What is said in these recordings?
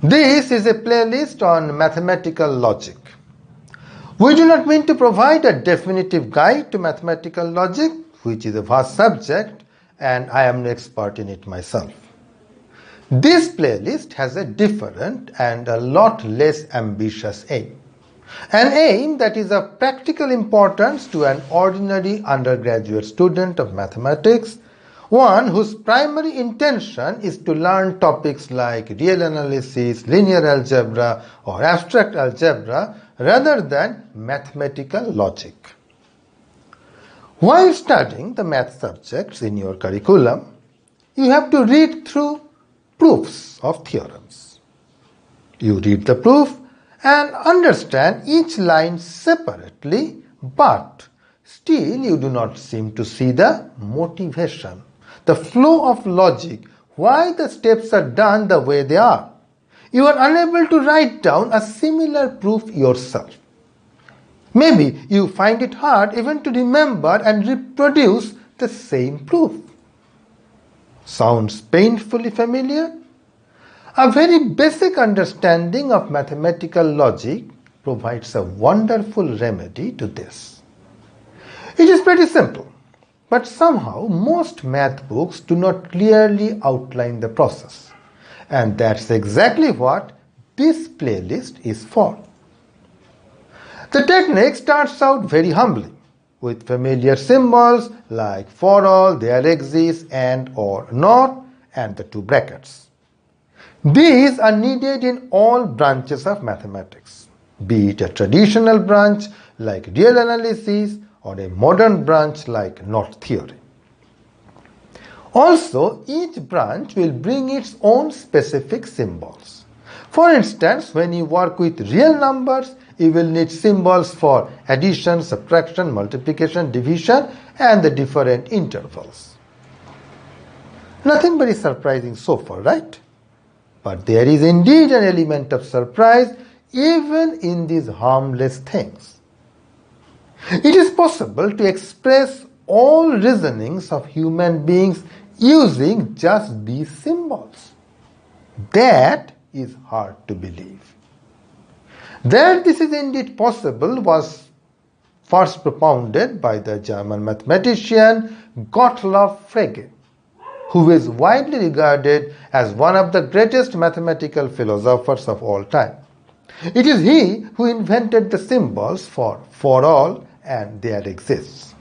This is a playlist on mathematical logic. We do not mean to provide a definitive guide to mathematical logic, which is a vast subject, and I am no expert in it myself. This playlist has a different and a lot less ambitious aim. An aim that is of practical importance to an ordinary undergraduate student of mathematics, one whose primary intention is to learn topics like real analysis, linear algebra, or abstract algebra rather than mathematical logic. While studying the math subjects in your curriculum, you have to read through proofs of theorems. You read the proof and understand each line separately, but still you do not seem to see the motivation, the flow of logic, why the steps are done the way they are. You are unable to write down a similar proof yourself. Maybe you find it hard even to remember and reproduce the same proof. Sounds painfully familiar? A very basic understanding of mathematical logic provides a wonderful remedy to this. It is pretty simple, but somehow most math books do not clearly outline the process. And that's exactly what this playlist is for. The technique starts out very humbly, with familiar symbols like for all, there exists, and or not, and the two brackets. These are needed in all branches of mathematics, be it a traditional branch like real analysis or a modern branch like knot theory. Also, each branch will bring its own specific symbols. For instance, when you work with real numbers, you will need symbols for addition, subtraction, multiplication, division, and the different intervals. Nothing very surprising so far, right? But there is indeed an element of surprise even in these harmless things. It is possible to express all reasonings of human beings using just these symbols. That is hard to believe. That this is indeed possible was first propounded by the German mathematician Gottlob Frege, who is widely regarded as one of the greatest mathematical philosophers of all time. It is he who invented the symbols for all and there exists.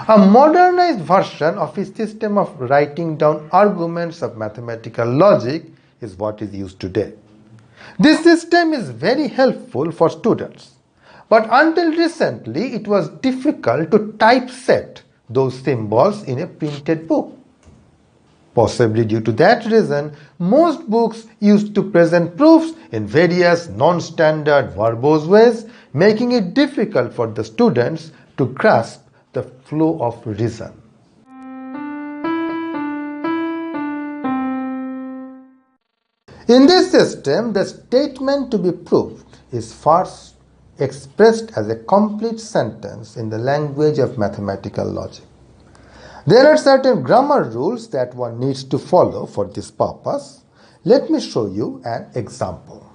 A modernized version of his system of writing down arguments of mathematical logic is what is used today. This system is very helpful for students, but until recently it was difficult to typeset those symbols in a printed book. Possibly due to that reason, most books used to present proofs in various non-standard verbose ways, making it difficult for the students to grasp the flow of reason. In this system, the statement to be proved is first expressed as a complete sentence in the language of mathematical logic. There are certain grammar rules that one needs to follow for this purpose. Let me show you an example.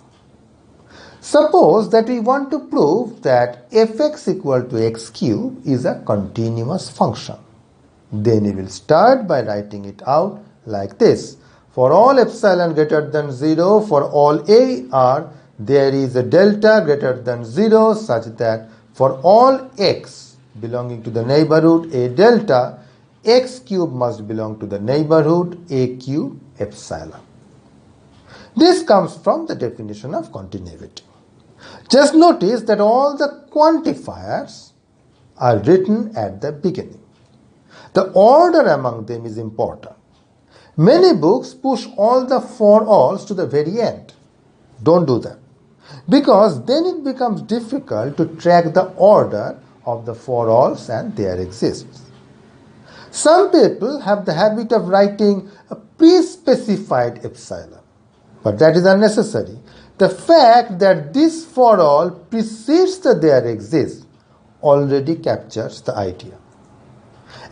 Suppose that we want to prove that fx equal to x cube is a continuous function. Then we will start by writing it out like this. For all epsilon greater than 0, for all a r, there is a delta greater than 0 such that for all x belonging to the neighborhood a delta, x cube must belong to the neighborhood a cube epsilon. This comes from the definition of continuity. Just notice that all the quantifiers are written at the beginning. The order among them is important. Many books push all the for alls to the very end. Don't do that, because then it becomes difficult to track the order of the for alls and their exists. Some people have the habit of writing a pre-specified epsilon, but that is unnecessary. The fact that this for all precedes the there exists already captures the idea.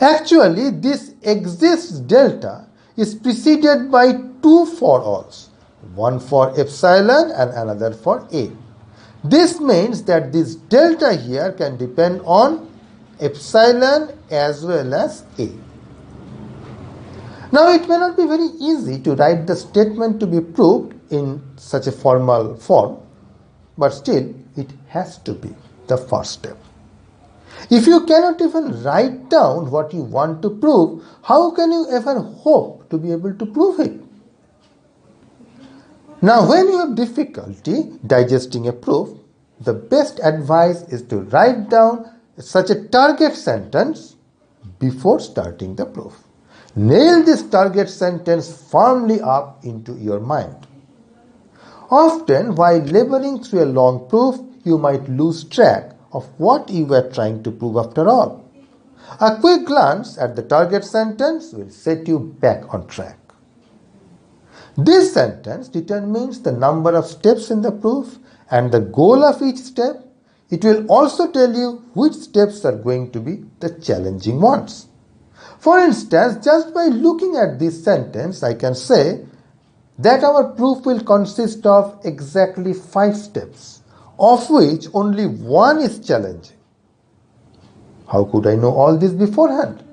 Actually, this exists delta is preceded by two for alls, one for epsilon and another for A. This means that this delta here can depend on epsilon as well as A. Now it may not be very easy to write the statement to be proved in such a formal form, but still it has to be the first step. If you cannot even write down what you want to prove, how can you ever hope to be able to prove it? Now, when you have difficulty digesting a proof, the best advice is to write down such a target sentence before starting the proof. Nail this target sentence firmly up into your mind. Often, while laboring through a long proof, you might lose track of what you were trying to prove after all. A quick glance at the target sentence will set you back on track. This sentence determines the number of steps in the proof and the goal of each step. It will also tell you which steps are going to be the challenging ones. For instance, just by looking at this sentence, I can say that our proof will consist of exactly 5 steps, of which only one is challenging. How could I know all this beforehand?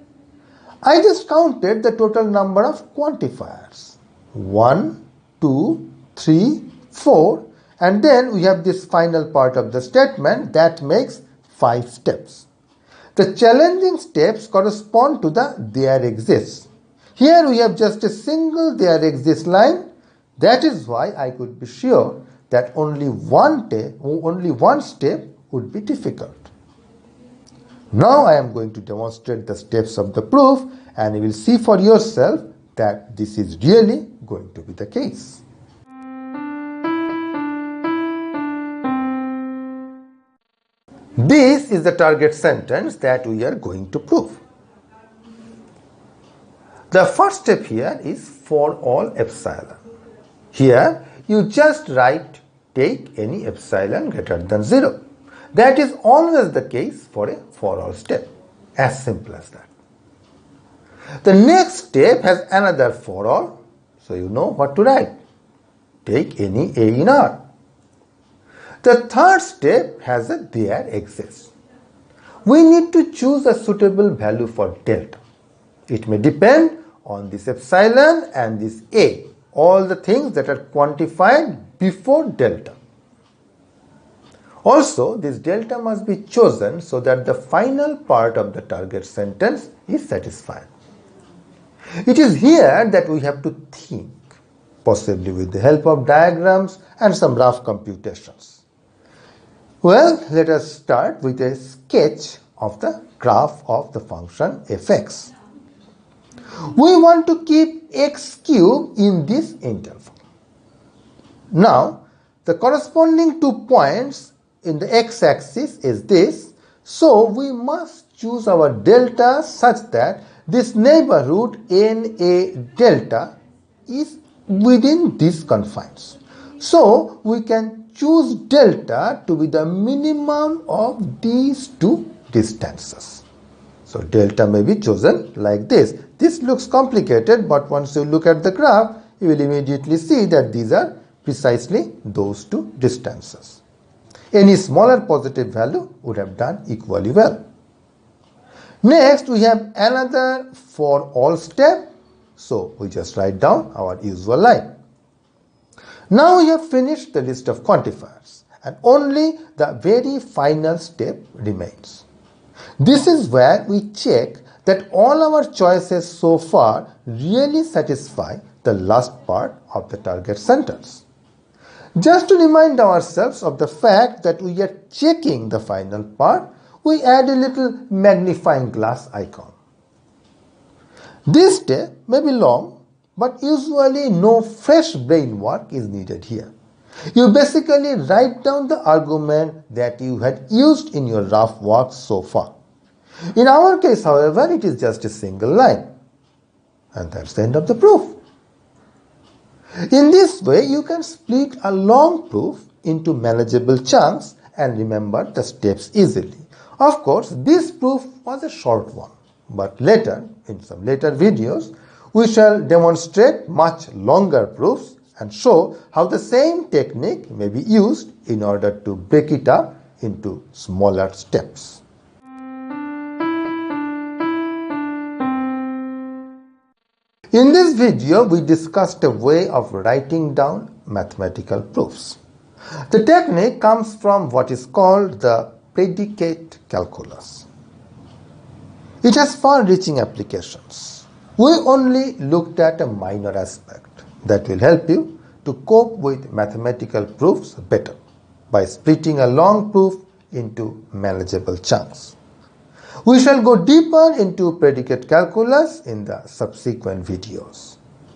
I just counted the total number of quantifiers. 1, 2, 3, 4, and then we have this final part of the statement that makes 5 steps. The challenging steps correspond to the there exists. Here we have just a single there exists line. That is why I could be sure that only one step would be difficult. Now I am going to demonstrate the steps of the proof, and you will see for yourself that this is really going to be the case. This is the target sentence that we are going to prove. The first step here is for all epsilon. Here you just write take any epsilon greater than 0. That is always the case for a for all step. As simple as that. The next step has another for all, so you know what to write. Take any A in R. The third step has a there exists. We need to choose a suitable value for delta. It may depend on this epsilon and this A, all the things that are quantified before delta. Also, this delta must be chosen so that the final part of the target sentence is satisfied. It is here that we have to think, possibly with the help of diagrams and some rough computations. Well, let us start with a sketch of the graph of the function fx. We want to keep x cube in this interval. Now, the corresponding 2 points in the x-axis is this, so we must choose our delta such that this neighborhood NA delta is within these confines. So, we can choose delta to be the minimum of these 2 distances. So delta may be chosen like this. This looks complicated, but once you look at the graph, you will immediately see that these are precisely those 2 distances. Any smaller positive value would have done equally well. Next, we have another for all step. So we just write down our usual line. Now we have finished the list of quantifiers, and only the very final step remains. This is where we check that all our choices so far really satisfy the last part of the target sentence. Just to remind ourselves of the fact that we are checking the final part, we add a little magnifying glass icon. This step may be long, but usually no fresh brain work is needed here. You basically write down the argument that you had used in your rough work so far. In our case, however, it is just a single line. And that's the end of the proof. In this way, you can split a long proof into manageable chunks and remember the steps easily. Of course, this proof was a short one, but later, in some later videos, we shall demonstrate much longer proofs, and show how the same technique may be used in order to break it up into smaller steps. In this video, we discussed a way of writing down mathematical proofs. The technique comes from what is called the predicate calculus. It has far-reaching applications. We only looked at a minor aspect that will help you to cope with mathematical proofs better by splitting a long proof into manageable chunks. We shall go deeper into predicate calculus in the subsequent videos.